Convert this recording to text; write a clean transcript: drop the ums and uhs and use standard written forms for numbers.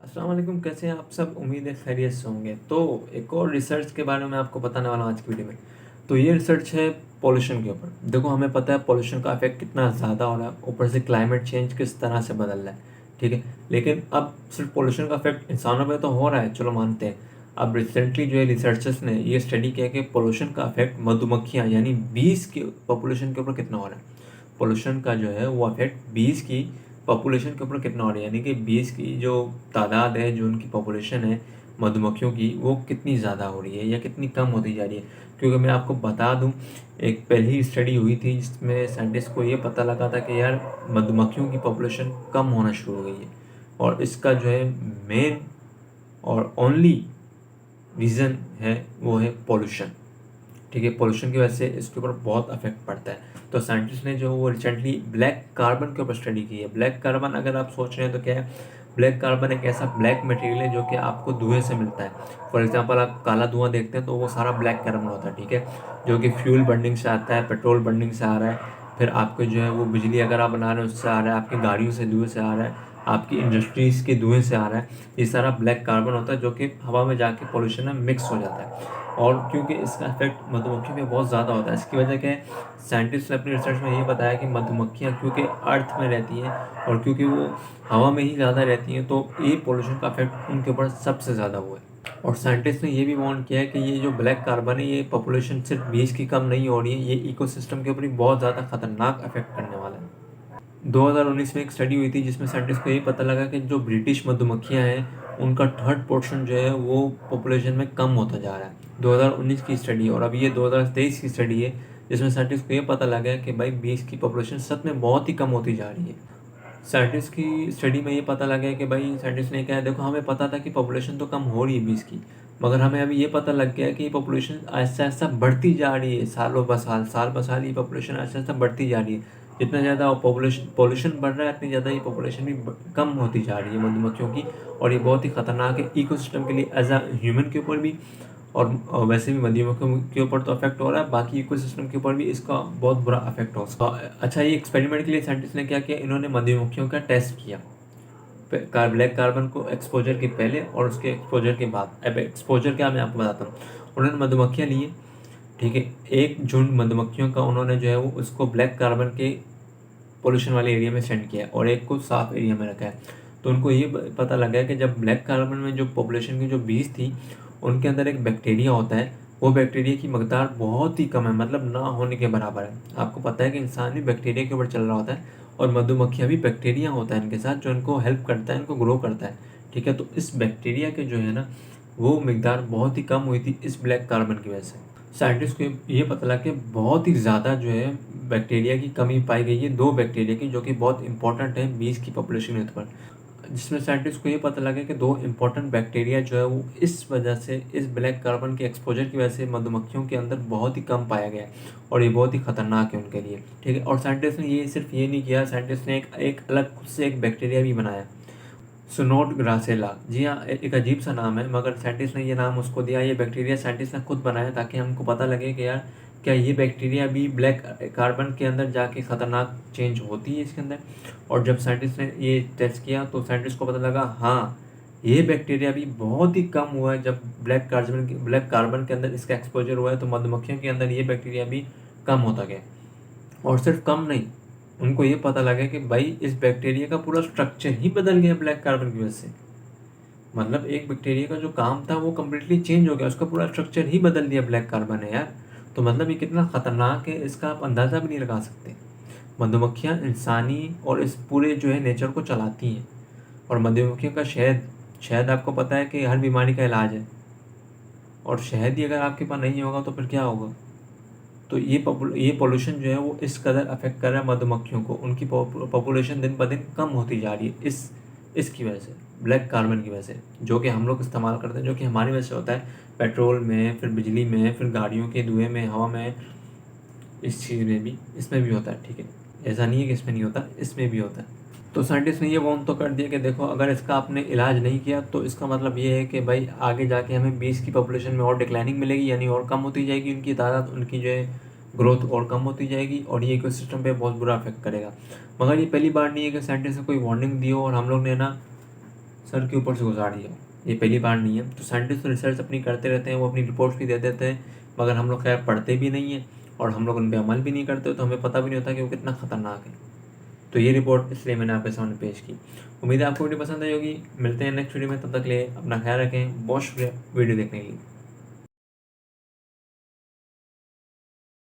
अस्सलाम वालेकुम, कैसे हैं आप सब? उम्मीद है खैरियत से होंगे। तो एक और रिसर्च के बारे में आपको बताने वाला हूँ आज की वीडियो में। तो ये रिसर्च है पॉल्यूशन के ऊपर। देखो, हमें पता है पॉल्यूशन का इफेक्ट कितना ज़्यादा हो रहा है, ऊपर से क्लाइमेट चेंज किस तरह से बदल रहा है। ठीक है, लेकिन अब सिर्फ पॉल्यूशन का इफेक्ट इंसानों पर तो हो रहा है, चलो मानते हैं। अब रिसेंटली जो है रिसर्चर्स ने ये स्टडी किया कि पॉल्यूशन का इफेक्ट मधुमक्खियाँ यानी बीज के पॉपुलेशन के ऊपर कितना हो रहा है। पोल्यूशन का जो है वो अफेक्ट बीज की पॉपुलेशन के ऊपर कितना हो रहा है, यानी कि बीज की जो तादाद है, जो उनकी पॉपुलेशन है मधुमक्खियों की, वो कितनी ज़्यादा हो रही है या कितनी कम होती जा रही है। क्योंकि मैं आपको बता दूं, एक पहली स्टडी हुई थी जिसमें साइंटिस्ट को ये पता लगा था कि यार मधुमक्खियों की पॉपुलेशन कम होना शुरू हो गई है, और इसका जो है मेन और ओनली रीज़न है वो है पॉल्यूशन। ठीक है, पोल्यूशन की वजह से इसके ऊपर बहुत अफेक्ट पड़ता है। तो साइंटिस्ट ने जो वो रिसेंटली ब्लैक कार्बन के ऊपर स्टडी की है। ब्लैक कार्बन अगर आप सोच रहे हैं तो क्या है, ब्लैक कार्बन एक ऐसा ब्लैक मटेरियल है जो कि आपको धुएं से मिलता है। फॉर एग्जांपल, आप काला धुआं देखते हैं तो वो सारा ब्लैक कार्बन होता है। ठीक है, जो कि फ्यूल बर्निंग से आता है, पेट्रोल बर्निंग से आ रहा है, फिर आपके जो है वो बिजली अगर आप बना रहे हैं उससे आ रहा है, आपकी गाड़ियों से धुएं से आ रहा है, आपकी इंडस्ट्रीज़ के धुएं से आ रहा है। ये सारा ब्लैक कार्बन होता है जो कि हवा में जाके पोल्यूशन में मिक्स हो जाता है। और क्योंकि इसका इफेक्ट मधुमक्खी पे बहुत ज़्यादा होता है, इसकी वजह क्या है, साइंटिस्ट ने अपनी रिसर्च में ये बताया कि मधुमक्खियाँ क्योंकि अर्थ में रहती हैं और क्योंकि वो हवा में ही ज़्यादा रहती हैं, तो ये पोल्यूशन का इफेक्ट उनके ऊपर सबसे ज़्यादा हुआ है। और साइंटिस्ट ने ये भी वार्न किया है कि ये जो ब्लैक कार्बन है, ये पॉपुलेशन सिर्फ बीस की कम नहीं हो रही है, ये इकोसिस्टम के ऊपर भी बहुत ज़्यादा खतरनाक इफेक्ट करने वाला है। 2019 में एक स्टडी हुई थी जिसमें साइंटिस्ट को ये पता लगा कि जो ब्रिटिश मधुमक्खियां हैं उनका थर्ड पोर्शन जो है वो पॉपुलेशन में कम होता जा रहा है। 2019 की स्टडी है, और अभी ये 2023 की स्टडी है जिसमें साइंटिस्ट को ये पता लगा है कि भाई बीस की पॉपुलेशन सच में बहुत ही कम होती जा रही है। साइंटिस्ट की स्टडी में ये पता लगा है कि भाई, साइंटिस्ट ने कहा है, देखो हमें पता था कि पॉपुलेशन तो कम हो रही है बीस की, मगर हमें अभी ये पता लग गया कि ये पॉपुलेशन ऐसा ऐसा बढ़ती जा रही है, सालों ब साल, साल ब साल ये पॉपुलेशन ऐसा ऐसा बढ़ती जा रही है। जितना ज़्यादा पॉल्यूशन बढ़ रहा है, इतनी ज़्यादा ये पॉपुलेशन भी कम होती जा रही है मधुमक्खियों की। और ये बहुत ही ख़तरनाक है इकोसिस्टम के लिए, एज अ ह्यूमन के ऊपर भी, और वैसे भी मधुमक्खियों के ऊपर तो अफेक्ट हो रहा है, बाकी इकोसिस्टम के ऊपर भी इसका बहुत बुरा अफेक्ट हो सकता है। अच्छा, ये एक्सपेरिमेंट के लिए साइंटिस्ट ने क्या किया, इन्होंने मधुमक्खियों का टेस्ट किया ब्लैक कार्बन को एक्सपोजर के पहले और उसके एक्सपोजर के बाद। अब एक्सपोजर क्या, मैं आपको बताता हूँ। उन्होंने मधुमक्खियाँ लिए, ठीक है, एक झुंड मधुमक्खियों का उन्होंने जो है वो उसको ब्लैक कार्बन के पोल्यूशन वाले एरिया में सेंड किया है और एक को साफ एरिया में रखा है। तो उनको ये पता लगा है कि जब ब्लैक कार्बन में जो पॉपुलेशन की जो बीज थी, उनके अंदर एक बैक्टीरिया होता है, वो बैक्टीरिया की मकदार बहुत ही कम है, मतलब ना होने के बराबर है। आपको पता है कि इंसान भी बैक्टीरिया के ऊपर चल रहा होता है, और मधुमक्खियाँ भी बैक्टीरिया होता है इनके साथ, जो इनको हेल्प करता है, इनको ग्रो करता है। ठीक है, तो इस बैक्टीरिया के जो है ना, वो मकदार बहुत ही कम हुई थी इस ब्लैक कार्बन की वजह से। साइंटिस्ट को ये पता लगा कि बहुत ही ज़्यादा जो है बैक्टीरिया की कमी पाई गई है, दो बैक्टीरिया की, जो कि बहुत इंपॉर्टेंट है बीज की पॉपुलेशन पर। जिसमें साइंटिस्ट को ये पता लगा कि दो इंपॉर्टेंट बैक्टीरिया जो है वो इस वजह से, इस ब्लैक कार्बन के एक्सपोजर की वजह से मधुमक्खियों के अंदर बहुत ही कम पाया गया है, और ये बहुत ही खतरनाक है उनके लिए। ठीक है, और साइंटिस्ट ने ये सिर्फ ये नहीं किया, साइंटिस्ट ने एक अलग खुद से एक बैक्टीरिया भी बनाया, सुनोट ग्रासेला। जी हाँ, एक अजीब सा नाम है, मगर साइंटिस्ट ने ये नाम उसको दिया। ये बैक्टीरिया साइंटिस्ट ने खुद बनाया ताकि हमको पता लगे कि यार क्या ये बैक्टीरिया भी ब्लैक कार्बन के अंदर जाके ख़तरनाक चेंज होती है इसके अंदर। और जब साइंटिस्ट ने ये टेस्ट किया तो साइंटिस्ट को पता लगा, हाँ, ये बैक्टीरिया भी बहुत ही कम हुआ है। जब ब्लैक कार्बन के अंदर इसका एक्सपोजर हुआ है तो मधुमक्खियों के अंदर ये बैक्टीरिया भी कम होता गया। और सिर्फ कम नहीं, उनको ये पता लगा कि भाई इस बैक्टीरिया का पूरा स्ट्रक्चर ही बदल गया ब्लैक कार्बन की वजह से। मतलब एक बैक्टीरिया का जो काम था वो कम्प्लीटली चेंज हो गया, उसका पूरा स्ट्रक्चर ही बदल दिया ब्लैक कार्बन है यार। तो मतलब ये कितना ख़तरनाक है, इसका आप अंदाज़ा भी नहीं लगा सकते। मधुमक्खियाँ इंसानी और इस पूरे जो है नेचर को चलाती हैं। और मधुमक्खियों का शहद, शहद आपको पता है कि हर बीमारी का इलाज है, और शहद ही अगर आपके पास नहीं होगा तो फिर क्या होगा। तो ये पोल्यूशन जो है वो इस कदर अफेक्ट कर रहा है मधुमक्खियों को, उनकी पॉपुलेशन दिन ब दिन कम होती जा रही है इसकी वजह से, ब्लैक कार्बन की वजह से, जो कि हम लोग इस्तेमाल करते हैं, जो कि हमारी वजह से होता है, पेट्रोल में, फिर बिजली में, फिर गाड़ियों के धुएं में, हवा में, इस चीज़ में भी, इसमें भी होता है। ठीक है, ऐसा नहीं है कि इसमें नहीं होता, इसमें भी होता है। तो साइंटिस्ट ने ये वार्न तो कर दिया कि देखो, अगर इसका आपने इलाज नहीं किया तो इसका मतलब ये है कि भाई आगे जाके हमें बीस की पॉपुलेशन में और डिक्लाइनिंग मिलेगी, यानी और कम होती जाएगी उनकी तादाद, उनकी जो है ग्रोथ और कम होती जाएगी, और ये इकोसिस्टम पे बहुत बुरा इफेक्ट करेगा। मगर ये पहली बार नहीं है कि साइंटिस्ट ने कोई वार्निंग दी हो और हम लोग ने ना सर के ऊपर से गुजार दिया। ये पहली बार नहीं है। तो साइंटिस्ट तो रिसर्च अपनी करते रहते हैं, वो अपनी रिपोर्ट्स भी दे देते हैं, मगर हम लोग खैर पढ़ते भी नहीं हैं और हम लोग उन पर अमल भी नहीं करते, तो हमें पता भी नहीं होता कि वो कितना ख़तरनाक है। तो ये रिपोर्ट इसलिए मैंने आपके सामने पेश की। उम्मीद है आपको वीडियो पसंद आई होगी। मिलते हैं नेक्स्ट वीडियो में, तब तक के लिए अपना ख्याल रखें। बहुत शुक्रिया वीडियो देखने के लिए।